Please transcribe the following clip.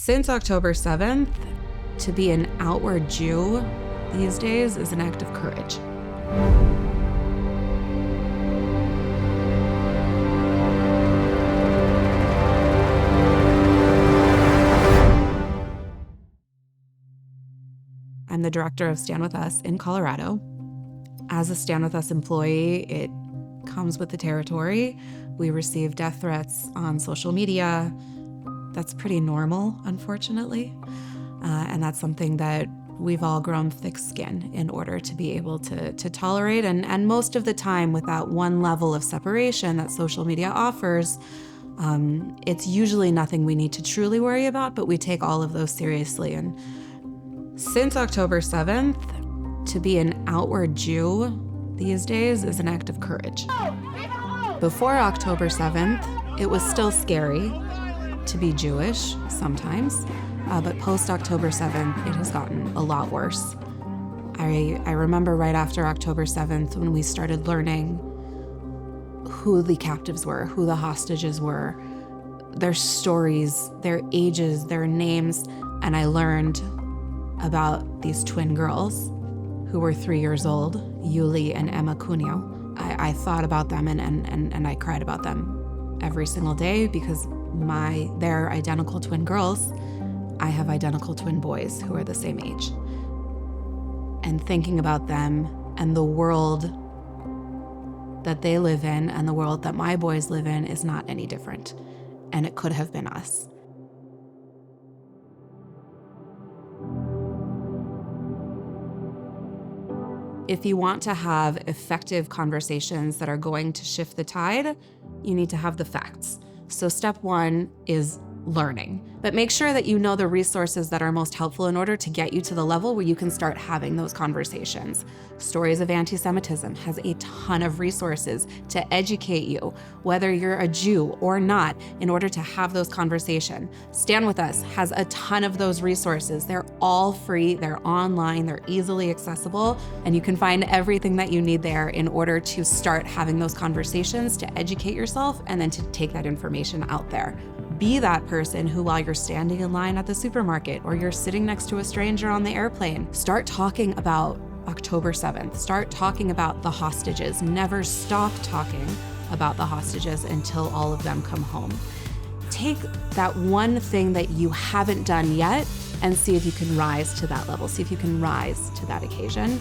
Since October 7th, to be an outward Jew these days is an act of courage. I'm the director of StandWithUs in Colorado. As a StandWithUs employee, it comes with the territory. We receive death threats on social media. That's pretty normal, unfortunately. And that's something that we've all grown thick skin in order to be able to tolerate. And most of the time, with that one level of separation that social media offers, it's usually nothing we need to truly worry about, but we take all of those seriously. And since October 7th, to be an outward Jew these days is an act of courage. Before October 7th, it was still scary to be Jewish sometimes, but post-October 7th, it has gotten a lot worse. I remember right after October 7th when we started learning who the captives were, who the hostages were, their stories, their ages, their names, and I learned about these twin girls who were 3 years old, Yuli and Ema Cunio. I thought about them and I cried about them every single day because they're identical twin girls. I have identical twin boys who are the same age. And thinking about them and the world that they live in and the world that my boys live in is not any different. And it could have been us. If you want to have effective conversations that are going to shift the tide, you need to have the facts. So step one is learning, but make sure that you know the resources that are most helpful in order to get you to the level where you can start having those conversations. Stories of Anti-Semitism has a ton of resources to educate you, whether you're a Jew or not, in order to have those conversations. StandWithUs has a ton of those resources. They're all free, they're online, they're easily accessible, and you can find everything that you need there in order to start having those conversations, to educate yourself, and then to take that information out there. Be that person who, while you're standing in line at the supermarket or you're sitting next to a stranger on the airplane, start talking about October 7th. Start talking about the hostages. Never stop talking about the hostages until all of them come home. Take that one thing that you haven't done yet and see if you can rise to that level. See if you can rise to that occasion.